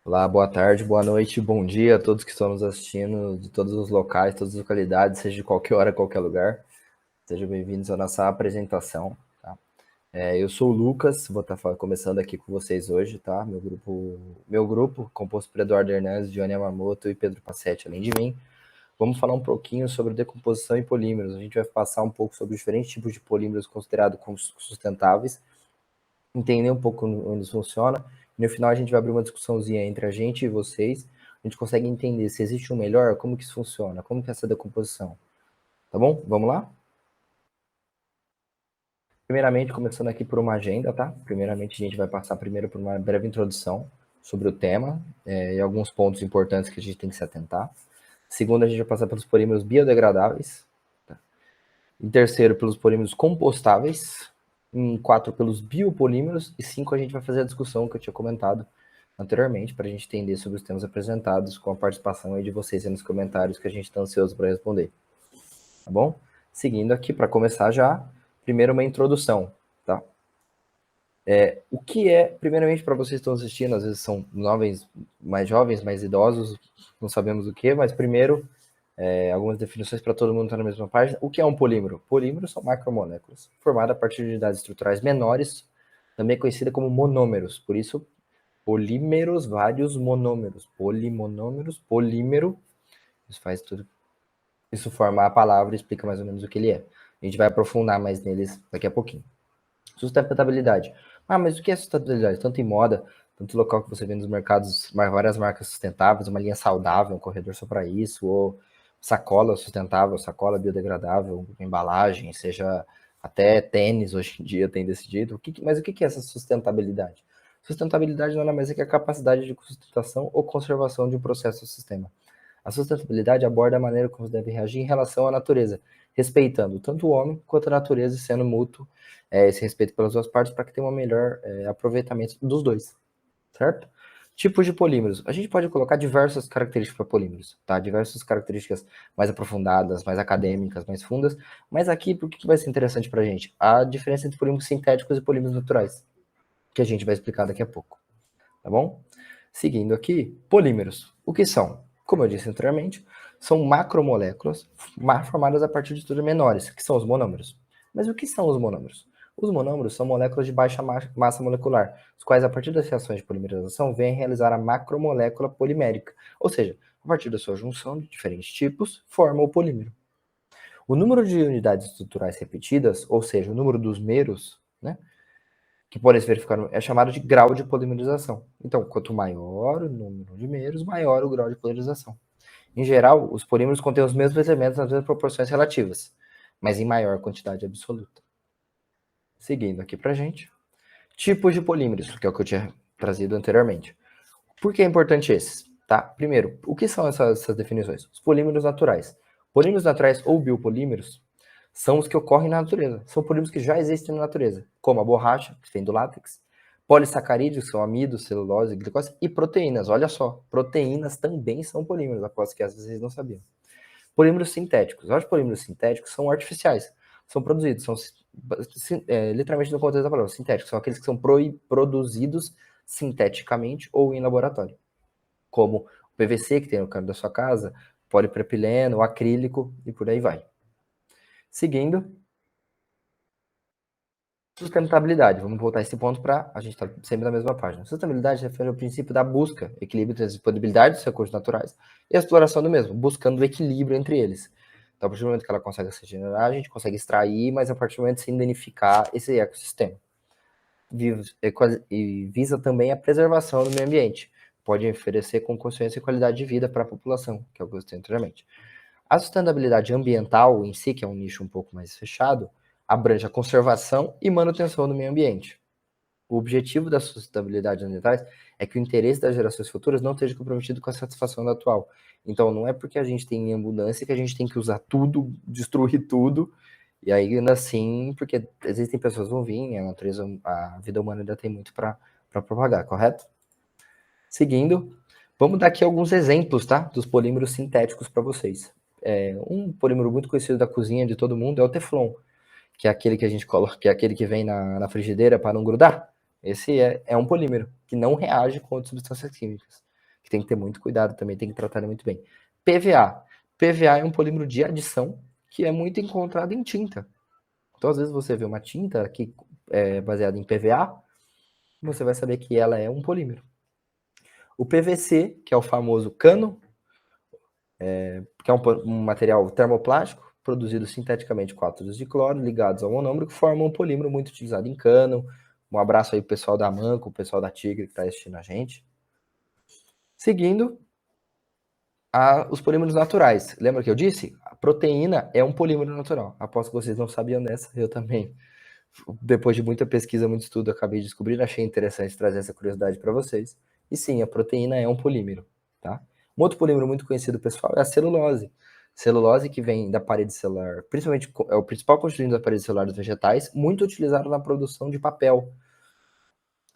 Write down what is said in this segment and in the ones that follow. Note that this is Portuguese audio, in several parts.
Olá, boa tarde, boa noite, bom dia a todos que estão nos assistindo de todos os locais, todas as localidades, seja de qualquer hora, qualquer lugar. Sejam bem-vindos à nossa apresentação. Tá? Eu sou o Lucas, vou estar começando aqui com vocês hoje, tá? Meu grupo, composto por Eduardo Hernandes, Johnny Yamamoto e Pedro Passetti, além de mim. Vamos falar um pouquinho sobre decomposição e polímeros. A gente vai passar um pouco sobre os diferentes tipos de polímeros considerados como sustentáveis, entender um pouco onde isso funciona. E no final a gente vai abrir uma discussãozinha entre a gente e vocês. A gente consegue entender se existe um melhor, como que isso funciona, como que é essa decomposição. Tá bom? Vamos lá? Primeiramente, começando aqui por uma agenda, tá? Primeiramente, a gente vai passar primeiro por uma breve introdução sobre o tema e alguns pontos importantes que a gente tem que se atentar. Segundo, a gente vai passar pelos polímeros biodegradáveis. Tá? Em terceiro, pelos polímeros compostáveis. Em quatro, pelos biopolímeros. E cinco, a gente vai fazer a discussão que eu tinha comentado anteriormente, para a gente entender sobre os temas apresentados, com a participação aí de vocês aí nos comentários, que a gente está ansioso para responder. Tá bom? Seguindo aqui, para começar já, primeiro uma introdução, tá? O que é, primeiramente, para vocês que estão assistindo, às vezes são jovens, mais idosos, não sabemos o que, mas primeiro, algumas definições para todo mundo estar na mesma página. O que é um polímero? Polímeros são macromoléculas, formadas a partir de unidades estruturais menores, também conhecida como monômeros, por isso polímeros, vários monômeros, polimonômeros, polímero, isso faz tudo, isso forma a palavra e explica mais ou menos o que ele é. A gente vai aprofundar mais neles daqui a pouquinho. Sustentabilidade. Mas o que é sustentabilidade? Tanto em moda, tanto local que você vê nos mercados, várias marcas sustentáveis, uma linha saudável, um corredor só para isso, ou sacola sustentável, sacola biodegradável, embalagem, seja até tênis hoje em dia tem decidido. Mas o que é essa sustentabilidade? Sustentabilidade nada mais é que a capacidade de sustentação ou conservação de um processo ou sistema. A sustentabilidade aborda a maneira como se deve reagir em relação à natureza, respeitando tanto o homem quanto a natureza, sendo mútuo esse respeito pelas duas partes para que tenha um melhor aproveitamento dos dois, certo? Tipos de polímeros. A gente pode colocar diversas características para polímeros, tá? Diversas características mais aprofundadas, mais acadêmicas, mais fundas. Mas aqui, por que vai ser interessante para a gente? A diferença entre polímeros sintéticos e polímeros naturais, que a gente vai explicar daqui a pouco, tá bom? Seguindo aqui, polímeros. O que são? Como eu disse anteriormente, são macromoléculas formadas a partir de estruturas menores, que são os monômeros. Mas o que são os monômeros? Os monômeros são moléculas de baixa massa molecular, os quais, a partir das reações de polimerização, vêm realizar a macromolécula polimérica, ou seja, a partir da sua junção de diferentes tipos, forma o polímero. O número de unidades estruturais repetidas, ou seja, o número dos meros, né, que podem se verificar é chamado de grau de polimerização. Então, quanto maior o número de meros, maior o grau de polimerização. Em geral, os polímeros contêm os mesmos elementos nas mesmas proporções relativas, mas em maior quantidade absoluta. Seguindo aqui pra gente. Tipos de polímeros, que é o que eu tinha trazido anteriormente. Por que é importante esses? Tá? Primeiro, o que são essas definições? Os polímeros naturais. Polímeros naturais ou biopolímeros são os que ocorrem na natureza. São polímeros que já existem na natureza, como a borracha, que vem do látex, polissacarídeos, que são amidos, celulose, glicose, e proteínas. Olha só, proteínas também são polímeros, aposto que vocês não sabiam. Polímeros sintéticos. Os polímeros sintéticos são artificiais. São produzidos, são literalmente no contexto da palavra, sintéticos. São aqueles que são produzidos sinteticamente ou em laboratório. Como o PVC, que tem no canto da sua casa, polipropileno, o acrílico e por aí vai. Seguindo, sustentabilidade. Vamos voltar a esse ponto para a gente estar sempre na mesma página. Sustentabilidade refere ao princípio da busca, equilíbrio entre a disponibilidade dos recursos naturais e a exploração do mesmo, buscando o equilíbrio entre eles. Então, a partir do momento que ela consegue se regenerar, a gente consegue extrair, mas a partir do momento de se identificar esse ecossistema. E visa também a preservação do meio ambiente. Pode oferecer com consciência e qualidade de vida para a população, que é o que eu gostei anteriormente. A sustentabilidade ambiental em si, que é um nicho um pouco mais fechado, abrange a conservação e manutenção do meio ambiente. O objetivo da sustentabilidade ambiental é que o interesse das gerações futuras não esteja comprometido com a satisfação da atual. Então, não é porque a gente tem abundância que a gente tem que usar tudo, destruir tudo, e aí, ainda assim, porque existem pessoas que vão vir, a natureza, a vida humana ainda tem muito para propagar, correto? Seguindo, vamos dar aqui alguns exemplos, tá? Dos polímeros sintéticos para vocês. Um polímero muito conhecido da cozinha de todo mundo é o Teflon, que é aquele que a gente coloca, que é aquele que vem na frigideira para não grudar. Esse é um polímero que não reage com outras substâncias químicas. tem que ter muito cuidado também, tem que tratar ele muito bem. PVA. PVA é um polímero de adição que é muito encontrado em tinta. Então, às vezes, você vê uma tinta que é baseada em PVA, você vai saber que ela é um polímero. O PVC, que é o famoso cano, que é um material termoplástico, produzido sinteticamente com átomos de cloro ligados ao monômero, que formam um polímero muito utilizado em cano. Um abraço aí pro pessoal da Manco, o pessoal da Tigre que está assistindo a gente. Seguindo, os polímeros naturais. Lembra que eu disse? A proteína é um polímero natural. Aposto que vocês não sabiam dessa, eu também. Depois de muita pesquisa, muito estudo, acabei descobrindo, achei interessante trazer essa curiosidade para vocês. E sim, a proteína é um polímero, tá? Um outro polímero muito conhecido, pessoal, é a celulose. Celulose que vem da parede celular, principalmente é o principal constituinte da parede celular dos vegetais, muito utilizado na produção de papel.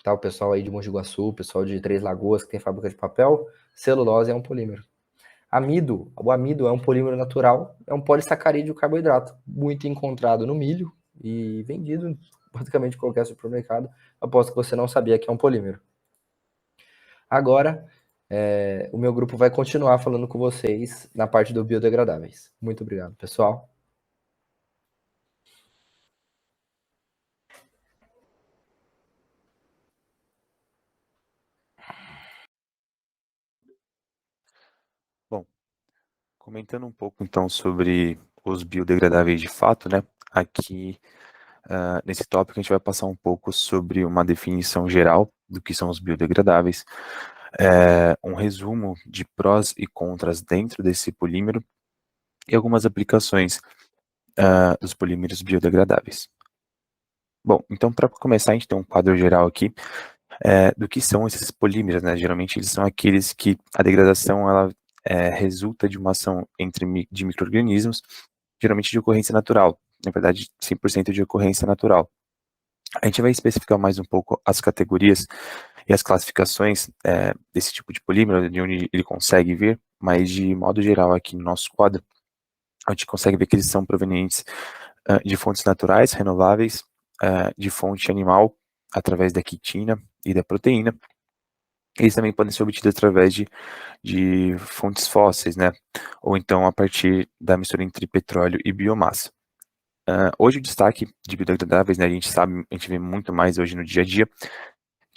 Tá? O pessoal aí de Mogi Guaçu, o pessoal de Três Lagoas, que tem fábrica de papel, celulose é um polímero. Amido, o amido é um polímero natural, é um polissacarídeo carboidrato, muito encontrado no milho e vendido em basicamente qualquer supermercado. Aposto que você não sabia que é um polímero. Agora, o meu grupo vai continuar falando com vocês na parte do biodegradáveis. Muito obrigado, pessoal. Bom, comentando um pouco então sobre os biodegradáveis de fato, né? Aqui nesse tópico a gente vai passar um pouco sobre uma definição geral do que são os biodegradáveis, um resumo de prós e contras dentro desse polímero e algumas aplicações dos polímeros biodegradáveis. Bom, então para começar a gente tem um quadro geral aqui do que são esses polímeros, né? Geralmente eles são aqueles que a degradação ela resulta de uma ação de micro-organismos, geralmente de ocorrência natural, na verdade 100% de ocorrência natural. A gente vai especificar mais um pouco as categorias e as classificações desse tipo de polímero, de onde ele consegue vir, mas de modo geral aqui no nosso quadro, a gente consegue ver que eles são provenientes de fontes naturais, renováveis, de fonte animal, através da quitina e da proteína. Eles também podem ser obtidos através de fontes fósseis, né? Ou então a partir da mistura entre petróleo e biomassa. Hoje o destaque de biodegradáveis, né, a gente vê muito mais hoje no dia a dia,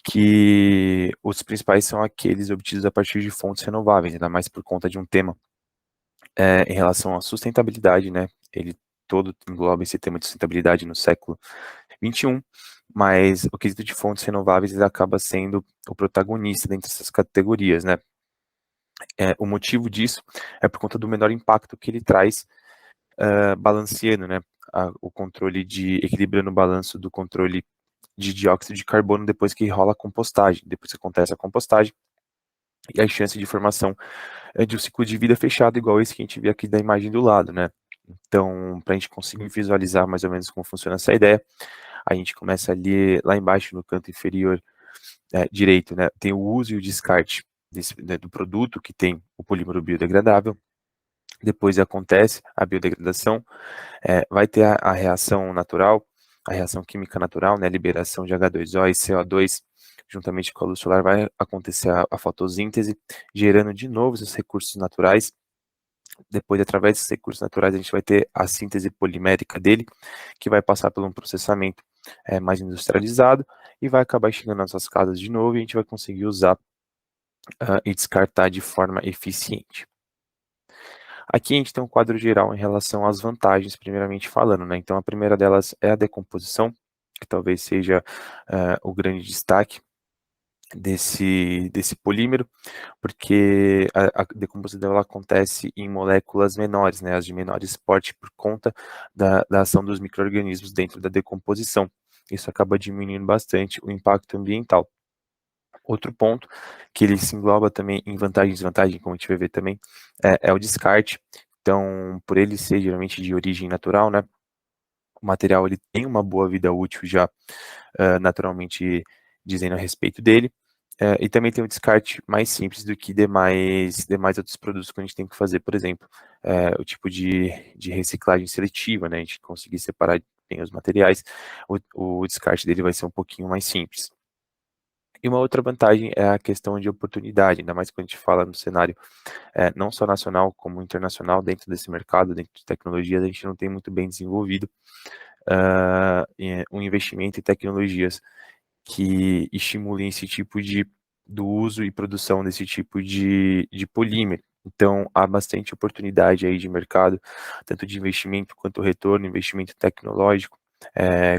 que os principais são aqueles obtidos a partir de fontes renováveis, ainda mais por conta de um tema em relação à sustentabilidade, né? Ele todo engloba esse tema de sustentabilidade no século XXI, mas o quesito de fontes renováveis ele acaba sendo o protagonista dentre essas categorias, né? O motivo disso é por conta do menor impacto que ele traz, balanceando, né? O controle equilibrando o balanço do controle de dióxido de carbono depois que rola a compostagem, depois que acontece a compostagem, e a chance de formação de um ciclo de vida fechado, igual esse que a gente vê aqui da imagem do lado, né? Então, para a gente conseguir visualizar mais ou menos como funciona essa ideia, a gente começa ali lá embaixo no canto inferior direito, né? Tem o uso e o descarte do produto que tem o polímero biodegradável. Depois acontece a biodegradação, vai ter a reação natural, a reação química natural, né? Liberação de H2O e CO2 juntamente com a luz solar, vai acontecer a fotossíntese, gerando de novo esses recursos naturais. Depois, através desses recursos naturais, a gente vai ter a síntese polimérica dele, que vai passar por um processamento mais industrializado e vai acabar chegando nas nossas casas de novo e a gente vai conseguir usar e descartar de forma eficiente. Aqui a gente tem um quadro geral em relação às vantagens, primeiramente falando, né? Então, a primeira delas é a decomposição, que talvez seja o grande destaque desse polímero, porque a decomposição ela acontece em moléculas menores, né, as de menores porte por conta da ação dos micro-organismos dentro da decomposição. Isso acaba diminuindo bastante o impacto ambiental. Outro ponto que ele se engloba também em vantagem e desvantagem, como a gente vai ver também, é o descarte. Então, por ele ser geralmente de origem natural, né, o material ele tem uma boa vida útil já naturalmente dizendo a respeito dele. E também tem um descarte mais simples do que demais outros produtos que a gente tem que fazer, por exemplo, o tipo de reciclagem seletiva, né? A gente conseguir separar bem os materiais, o descarte dele vai ser um pouquinho mais simples. E uma outra vantagem é a questão de oportunidade, ainda mais quando a gente fala no cenário não só nacional como internacional, dentro desse mercado, dentro de tecnologias, a gente não tem muito bem desenvolvido um investimento em tecnologias que estimulem esse tipo do uso e produção desse tipo de polímero. Então, há bastante oportunidade aí de mercado, tanto de investimento quanto retorno, investimento tecnológico,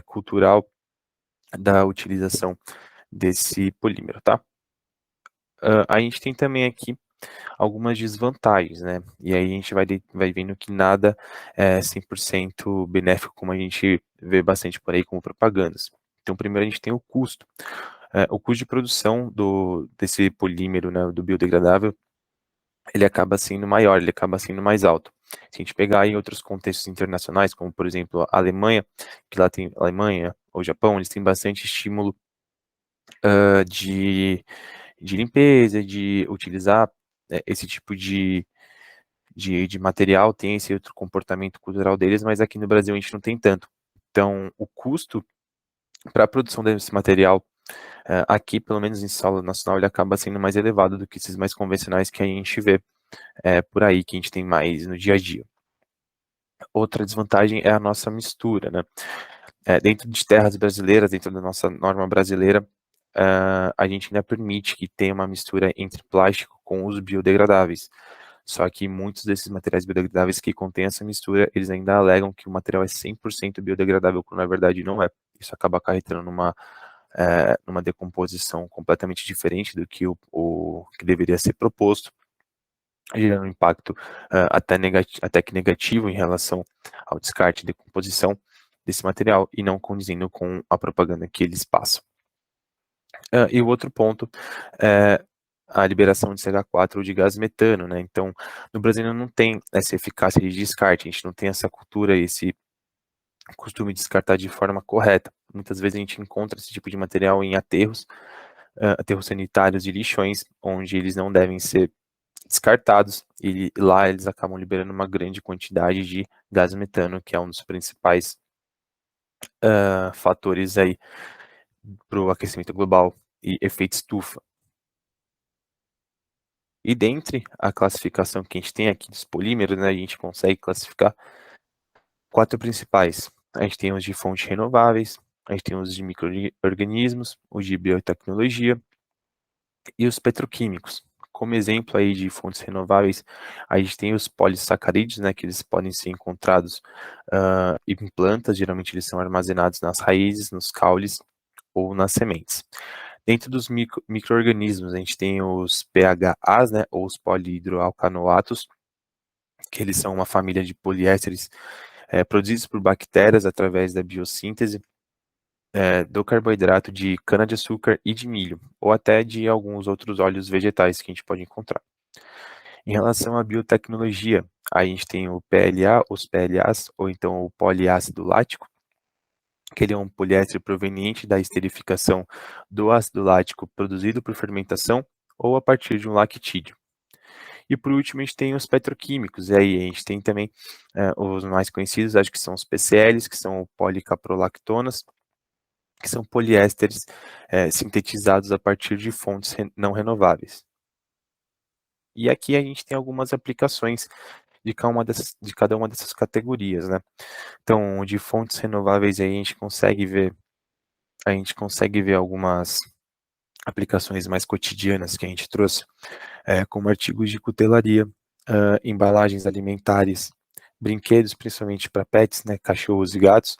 cultural, da utilização desse polímero, tá? A gente tem também aqui algumas desvantagens, né? E aí a gente vai vendo que nada é 100% benéfico, como a gente vê bastante por aí como propagandas. Então, primeiro a gente tem o custo. O custo de produção desse polímero, né, do biodegradável, ele acaba sendo maior, ele acaba sendo mais alto. Se a gente pegar em outros contextos internacionais, como por exemplo a Alemanha, que lá tem Alemanha ou Japão, eles têm bastante estímulo de limpeza, de utilizar esse tipo de material, tem esse outro comportamento cultural deles, mas aqui no Brasil a gente não tem tanto. Então, o custo para a produção desse material aqui, pelo menos em solo nacional, ele acaba sendo mais elevado do que esses mais convencionais que a gente vê por aí, que a gente tem mais no dia a dia. Outra desvantagem é a nossa mistura, né? Dentro de terras brasileiras, dentro da nossa norma brasileira, a gente ainda permite que tenha uma mistura entre plástico com os biodegradáveis. Só que muitos desses materiais biodegradáveis que contêm essa mistura, eles ainda alegam que o material é 100% biodegradável, quando na verdade não é. Isso acaba acarretando numa decomposição completamente diferente do que o que deveria ser proposto, gerando um impacto até que negativo em relação ao descarte e decomposição desse material e não condizendo com a propaganda que eles passam. E o outro ponto é a liberação de CH4 ou de gás metano, né? Então, no Brasil não tem essa eficácia de descarte, a gente não tem essa cultura, esse costume de descartar de forma correta. Muitas vezes a gente encontra esse tipo de material em aterros sanitários e lixões, onde eles não devem ser descartados, e lá eles acabam liberando uma grande quantidade de gás metano, que é um dos principais fatores aí para o aquecimento global e efeito estufa. E dentre a classificação que a gente tem aqui dos polímeros, né, a gente consegue classificar 4 principais. A gente tem os de fontes renováveis, a gente tem os de micro-organismos, os de biotecnologia e os petroquímicos. Como exemplo aí de fontes renováveis, a gente tem os polissacarídeos, né, que eles podem ser encontrados em plantas, geralmente eles são armazenados nas raízes, nos caules ou nas sementes. Dentro dos micro-organismos, a gente tem os PHAs, né, ou os polihidroalcanoatos, que eles são uma família de poliésteres produzidos por bactérias através da biossíntese do carboidrato de cana-de-açúcar e de milho, ou até de alguns outros óleos vegetais que a gente pode encontrar. Em relação à biotecnologia, a gente tem o PLA, os PLAs, ou então o poliácido lático, que ele é um poliéster proveniente da esterificação do ácido lático produzido por fermentação ou a partir de um lactídeo. E por último, a gente tem os petroquímicos, e aí a gente tem também os mais conhecidos, acho que são os PCLs, que são policaprolactonas, que são poliésteres sintetizados a partir de fontes não renováveis. E aqui a gente tem algumas aplicações de cada uma dessas categorias, né? Então, de fontes renováveis aí a gente consegue ver algumas aplicações mais cotidianas que a gente trouxe, como artigos de cutelaria, embalagens alimentares, brinquedos, principalmente para pets, né, cachorros e gatos,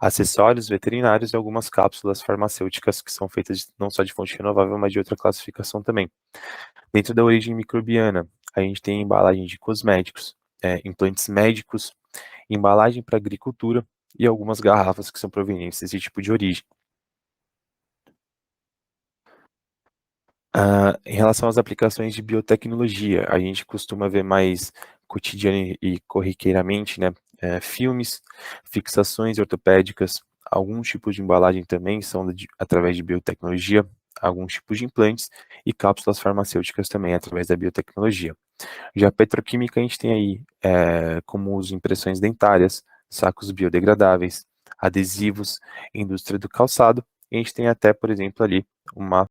acessórios veterinários e algumas cápsulas farmacêuticas que são feitas não só de fonte renovável, mas de outra classificação também. Dentro da origem microbiana, a gente tem embalagem de cosméticos, implantes médicos, embalagem para agricultura e algumas garrafas que são provenientes desse tipo de origem. Em relação às aplicações de biotecnologia, a gente costuma ver mais cotidiano e corriqueiramente, né, filmes, fixações ortopédicas, alguns tipos de embalagem também são através de biotecnologia, alguns tipos de implantes e cápsulas farmacêuticas também através da biotecnologia. Já a petroquímica a gente tem aí como os impressões dentárias, sacos biodegradáveis, adesivos, indústria do calçado, e a gente tem até, por exemplo, ali uma